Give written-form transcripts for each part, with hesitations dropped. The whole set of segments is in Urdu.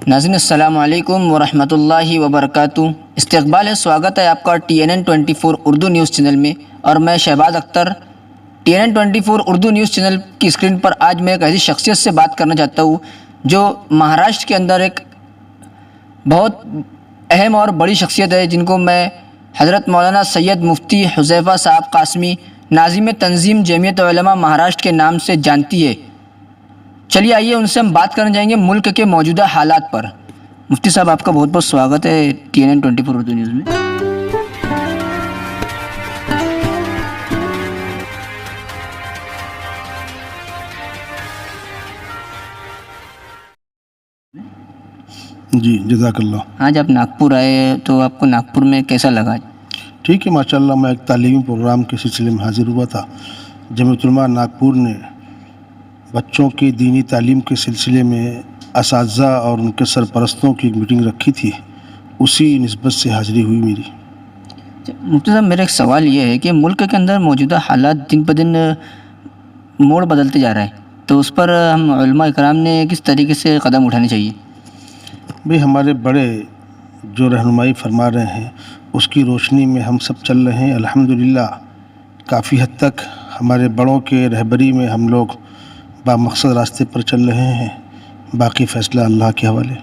ناظرین السلام علیکم ورحمۃ اللہ وبرکاتہ۔ استقبال ہے، سواگت ہے آپ کا TNN24 اردو نیوز چینل میں، اور میں Shahbaz Akhtar TNN24 Urdu news channel کی اسکرین پر آج میں ایک ایسی شخصیت سے بات کرنا چاہتا ہوں جو مہاراشٹر کے اندر ایک بہت اہم اور بڑی شخصیت ہے، جن کو میں حضرت مولانا سید مفتی حذیفہ صاحب قاسمی ناظم تنظیم جمعیت علماء مہاراشٹر کے نام سے جانتی ہے۔ چلیے آئیے ان سے ہم بات کرنے جائیں گے ملک کے موجودہ حالات پر۔ مفتی صاحب، آپ کا بہت بہت سواگت ہے TNN24 اردو نیوز میں۔ جی جزاک اللہ۔ آج آپ ناگپور آئے تو آپ کو ناگپور میں کیسا لگا؟ ٹھیک ہے، ماشاءاللہ۔ میں ایک تعلیمی پروگرام کے سلسلے میں حاضر ہوا تھا۔ جمعیت علماء ناگپور نے بچوں کی دینی تعلیم کے سلسلے میں اساتذہ اور ان کے سرپرستوں کی ایک میٹنگ رکھی تھی، اسی نسبت سے حاضری ہوئی میری۔ مفتی صاحب، میرا ایک سوال یہ ہے کہ ملک کے اندر موجودہ حالات دن بہ دن موڑ بدلتے جا رہا ہے، تو اس پر ہم علماء اکرام نے کس طریقے سے قدم اٹھانے چاہیے؟ بھئی، ہمارے بڑے جو رہنمائی فرما رہے ہیں اس کی روشنی میں ہم سب چل رہے ہیں۔ الحمدللہ کافی حد تک ہمارے بڑوں کے رہبری میں ہم لوگ بامقصد راستے پر چل رہے ہیں، باقی فیصلہ اللہ کے حوالے۔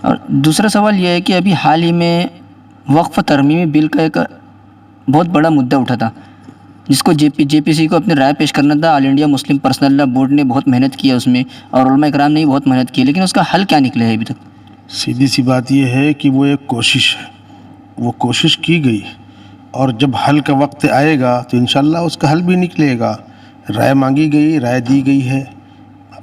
اور دوسرا سوال یہ ہے کہ ابھی حال ہی میں وقف ترمیمی بل کا ایک بہت بڑا مدعا اٹھا تھا، جس کو JPC کو اپنی رائے پیش کرنا تھا۔ آل انڈیا مسلم پرسنل لا بورڈ نے بہت محنت کی ہے اس میں، اور علماء اکرام نے بھی بہت محنت کی ہے، لیکن اس کا حل کیا نکلے ہے ابھی تک؟ سیدھی سی بات یہ ہے کہ وہ ایک کوشش ہے، وہ کوشش کی گئی، اور جب حل کا وقت آئے گا تو انشاءاللہ اس کا حل بھی نکلے گا۔ رائے مانگی گئی، رائے دی گئی ہے،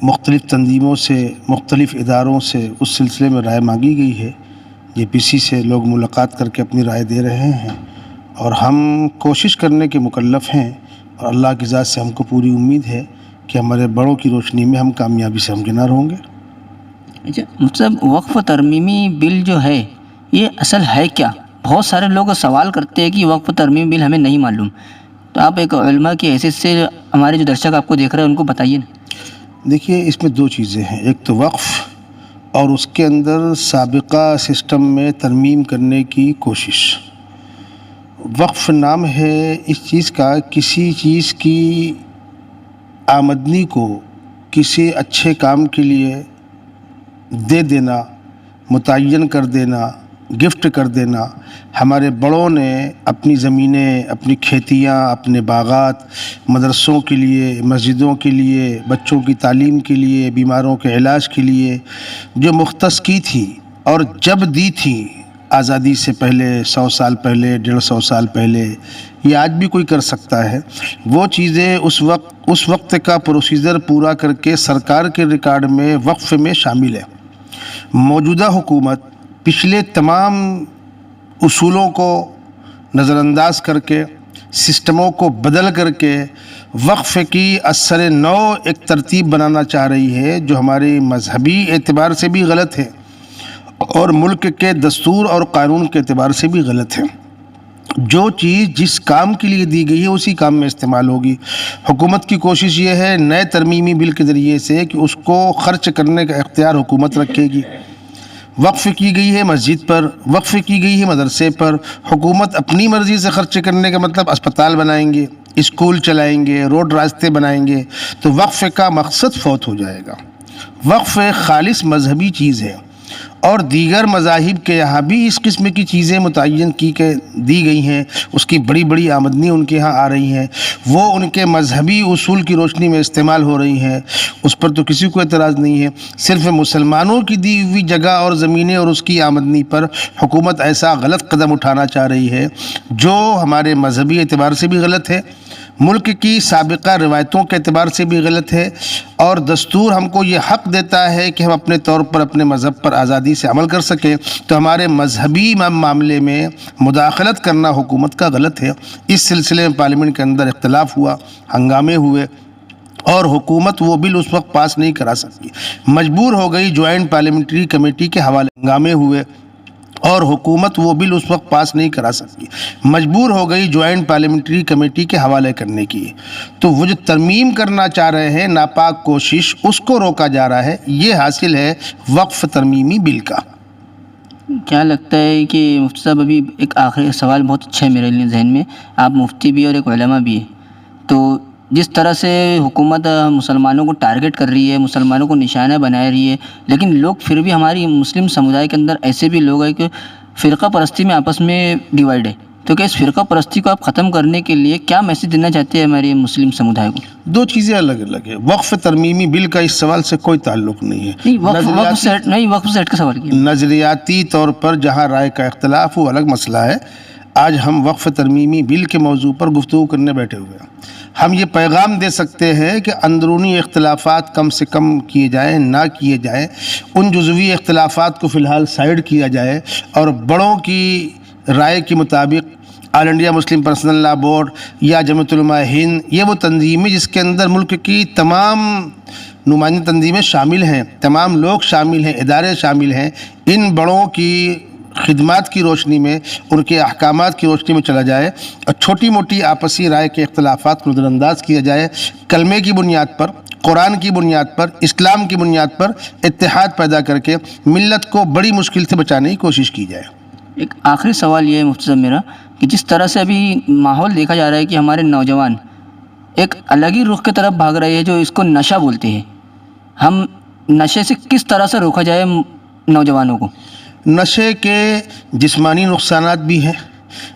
مختلف تنظیموں سے، مختلف اداروں سے اس سلسلے میں رائے مانگی گئی ہے۔ JPC سے لوگ ملاقات کر کے اپنی رائے دے رہے ہیں، اور ہم کوشش کرنے کے مکلف ہیں، اور اللہ کی ذات سے ہم کو پوری امید ہے کہ ہمارے بڑوں کی روشنی میں ہم کامیابی سے ہمکنار ہوں گے۔ اچھا مطلب وقف ترمیمی بل جو ہے یہ اصل ہے کیا؟ بہت سارے لوگ سوال کرتے ہیں کہ وقف ترمیمی بل ہمیں نہیں معلوم، تو آپ ایک علماء کی حیثیت سے ہمارے جو درشک آپ کو دیکھ رہے ہیں ان کو بتائیے نا۔ دیکھیے، اس میں دو چیزیں ہیں، ایک تو وقف اور اس کے اندر سابقہ سسٹم میں ترمیم کرنے کی کوشش۔ وقف نام ہے اس چیز کا، کسی چیز کی آمدنی کو کسی اچھے کام کے لیے دے دینا، متعین کر دینا، گفٹ کر دینا۔ ہمارے بڑوں نے اپنی زمینیں، اپنی کھیتیاں، اپنے باغات مدرسوں کے لیے، مسجدوں کے لیے، بچوں کی تعلیم کے لیے، بیماروں کے علاج کے لیے جو مختص کی تھی، اور جب دی تھی آزادی سے پہلے 100 سال پہلے، 150 سال پہلے، یہ آج بھی کوئی کر سکتا ہے، وہ چیزیں اس وقت کا پروسیجر پورا کر کے سرکار کے ریکارڈ میں وقف میں شامل ہے۔ موجودہ حکومت پچھلے تمام اصولوں کو نظر انداز کر کے، سسٹموں کو بدل کر کے وقف کی اثر نو ایک ترتیب بنانا چاہ رہی ہے، جو ہمارے مذہبی اعتبار سے بھی غلط ہے اور ملک کے دستور اور قانون کے اعتبار سے بھی غلط ہے۔ جو چیز جس کام کے لیے دی گئی ہے اسی کام میں استعمال ہوگی۔ حکومت کی کوشش یہ ہے نئے ترمیمی بل کے ذریعے سے کہ اس کو خرچ کرنے کا اختیار حکومت رکھے گی۔ وقف کی گئی ہے مسجد پر، وقف کی گئی ہے مدرسے پر، حکومت اپنی مرضی سے خرچ کرنے کا مطلب اسپتال بنائیں گے، اسکول چلائیں گے، روڈ راستے بنائیں گے، تو وقف کا مقصد فوت ہو جائے گا۔ وقف ایک خالص مذہبی چیز ہے، اور دیگر مذاہب کے یہاں بھی اس قسم کی چیزیں متعین کی کے دی گئی ہیں، اس کی بڑی بڑی آمدنی ان کے ہاں آ رہی ہیں، وہ ان کے مذہبی اصول کی روشنی میں استعمال ہو رہی ہیں، اس پر تو کسی کو اعتراض نہیں ہے۔ صرف مسلمانوں کی دی ہوئی جگہ اور زمینیں اور اس کی آمدنی پر حکومت ایسا غلط قدم اٹھانا چاہ رہی ہے جو ہمارے مذہبی اعتبار سے بھی غلط ہے، ملک کی سابقہ روایتوں کے اعتبار سے بھی غلط ہے، اور دستور ہم کو یہ حق دیتا ہے کہ ہم اپنے طور پر اپنے مذہب پر آزادی سے عمل کر سکیں، تو ہمارے مذہبی معاملے میں مداخلت کرنا حکومت کا غلط ہے۔ اس سلسلے میں پارلیمنٹ کے اندر اختلاف ہوا، ہنگامے ہوئے، اور حکومت وہ بل اس وقت پاس نہیں کرا سکی، مجبور ہو گئی جوائنٹ پارلیمنٹری کمیٹی کے حوالے، ہنگامے ہوئے، اور حکومت وہ بل اس وقت پاس نہیں کرا سکتی، مجبور ہو گئی جوائنٹ پارلیمنٹری کمیٹی کے حوالے کرنے کی۔ تو وہ جو ترمیم کرنا چاہ رہے ہیں ناپاک کوشش، اس کو روکا جا رہا ہے۔ یہ حاصل ہے وقف ترمیمی بل کا۔ کیا لگتا ہے کہ مفتی صاحب، ابھی ایک آخری سوال بہت اچھا ہے میرے لیے ذہن میں، آپ مفتی بھی اور ایک علماء بھی ہیں، تو جس طرح سے حکومت مسلمانوں کو ٹارگٹ کر رہی ہے، مسلمانوں کو نشانہ بنا رہی ہے، لیکن لوگ پھر بھی ہماری مسلم سمودائے کے اندر ایسے بھی لوگ ہیں کہ فرقہ پرستی میں آپس میں ڈیوائڈ ہے، تو کہ اس فرقہ پرستی کو آپ ختم کرنے کے لیے کیا میسیج دینا چاہتے ہیں ہمارے مسلم سمودائے کو؟ دو چیزیں الگ الگ ہیں۔ وقف ترمیمی بل کا اس سوال سے کوئی تعلق نہیں ہے۔ وقف سیٹ کا سوال کیا۔ نظریاتی طور پر جہاں رائے کا اختلاف وہ الگ مسئلہ ہے۔ آج ہم وقف ترمیمی بل کے موضوع پر گفتگو کرنے بیٹھے ہوئے ہیں۔ ہم یہ پیغام دے سکتے ہیں کہ اندرونی اختلافات کم سے کم کیے جائیں، نہ کیے جائیں، ان جزوی اختلافات کو فی الحال سائڈ کیا جائے، اور بڑوں کی رائے کے مطابق آل انڈیا مسلم پرسنل لا بورڈ یا جمعیت علماء ہند، یہ وہ تنظیمیں جس کے اندر ملک کی تمام نمائندہ تنظیمیں شامل ہیں، تمام لوگ شامل ہیں، ادارے شامل ہیں، ان بڑوں کی خدمات کی روشنی میں، ان کے احکامات کی روشنی میں چلا جائے، اور چھوٹی موٹی آپسی رائے کے اختلافات کو نظر انداز کیا جائے، کلمے کی بنیاد پر، قرآن کی بنیاد پر، اسلام کی بنیاد پر اتحاد پیدا کر کے ملت کو بڑی مشکل سے بچانے کی کوشش کی جائے۔ ایک آخری سوال یہ ہے مفتی صاحب میرا، کہ جس طرح سے ابھی ماحول دیکھا جا رہا ہے کہ ہمارے نوجوان ایک الگ ہی رخ کی طرف بھاگ رہے ہیں جو اس کو نشہ بولتے ہیں، ہم نشے سے کس طرح سے روکا جائے نوجوانوں کو؟ نشے کے جسمانی نقصانات بھی ہیں،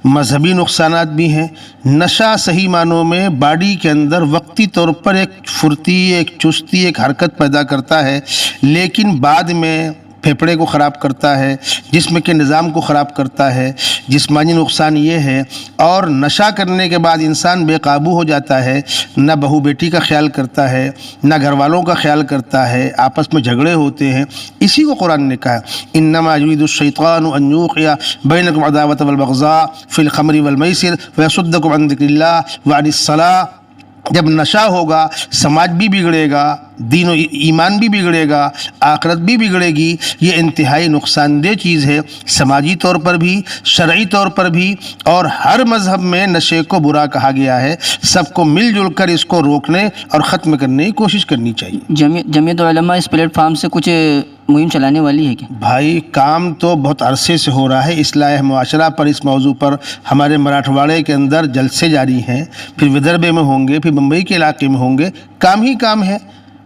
مذہبی نقصانات بھی ہیں۔ نشہ صحیح معنوں میں باڈی کے اندر وقتی طور پر ایک پھرتی، ایک چستی، ایک حرکت پیدا کرتا ہے، لیکن بعد میں پھیپھڑے کو خراب کرتا ہے، جسم کے نظام کو خراب کرتا ہے۔ جسمانی نقصان یہ ہے، اور نشہ کرنے کے بعد انسان بے قابو ہو جاتا ہے، نہ بہو بیٹی کا خیال کرتا ہے، نہ گھر والوں کا خیال کرتا ہے، آپس میں جھگڑے ہوتے ہیں۔ اسی کو قرآن نے کہا، انما یرید الشیطان ان یوقع بینکم العداوۃ والبغضاء فی الخمر والمیسر ویصدکم عن ذکر اللہ وعن الصلاۃ۔ جب نشہ ہوگا، سماج بھی بگڑے گا، دین و ایمان بھی بگڑے گا، آخرت بھی بگڑے گی۔ یہ انتہائی نقصان دہ چیز ہے، سماجی طور پر بھی، شرعی طور پر بھی، اور ہر مذہب میں نشے کو برا کہا گیا ہے۔ سب کو مل جل کر اس کو روکنے اور ختم کرنے کی کوشش کرنی چاہیے۔ جمعیت علماء اس پلیٹ فارم سے کچھ مہم چلانے والی ہے کیا؟ بھائی کام تو بہت عرصے سے ہو رہا ہے، اصلاح معاشرہ پر، اس موضوع پر ہمارے مراٹھواڑے کے اندر جلسے جاری ہیں، پھر ودربے میں ہوں گے، پھر ممبئی کے علاقے میں ہوں گے۔ کام ہی کام ہے،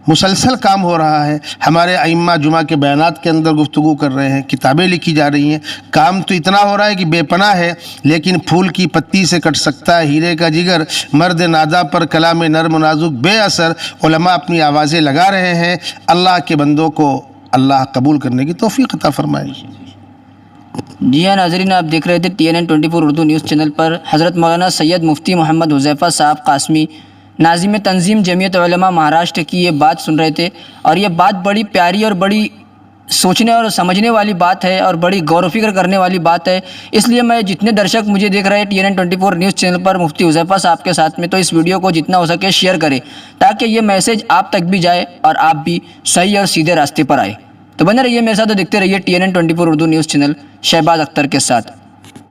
مسلسل کام ہو رہا ہے۔ ہمارے ائمہ جمعہ کے بیانات کے اندر گفتگو کر رہے ہیں، کتابیں لکھی جا رہی ہیں۔ کام تو اتنا ہو رہا ہے کہ بے پناہ ہے، لیکن پھول کی پتی سے کٹ سکتا ہے ہیرے کا جگر۔ مرد نادا پر کلام نرم و نازک بے اثر، علماء اپنی آوازیں لگا رہے ہیں۔ اللہ کے بندوں کو اللہ قبول کرنے کی توفیق عطا فرمائے۔ جی ہاں ناظرین، آپ دیکھ رہے تھے TNN 24 اردو نیوز چینل پر حضرت مولانا سید مفتی محمد حذیفہ صاحب قاسمی، ناظم تنظیم جمعیت علماء مہاراشٹر کی یہ بات سن رہے تھے، اور یہ بات بڑی پیاری اور بڑی سوچنے اور سمجھنے والی بات ہے، اور بڑی غور و فکر کرنے والی بات ہے۔ اس لیے میں جتنے درشک مجھے دیکھ رہے ہیں TNN 24 نیوز چینل پر مفتی حذیفہ صاحب کے ساتھ میں، تو اس ویڈیو کو جتنا ہو سکے شیئر کریں، تاکہ یہ میسیج آپ تک بھی جائے اور آپ بھی صحیح اور سیدھے راستے پر آئے۔ تو بنے رہیے میرے ساتھ، دیکھتے رہیے TNN 24 Urdu news channel Shahbaz Akhtar کے ساتھ۔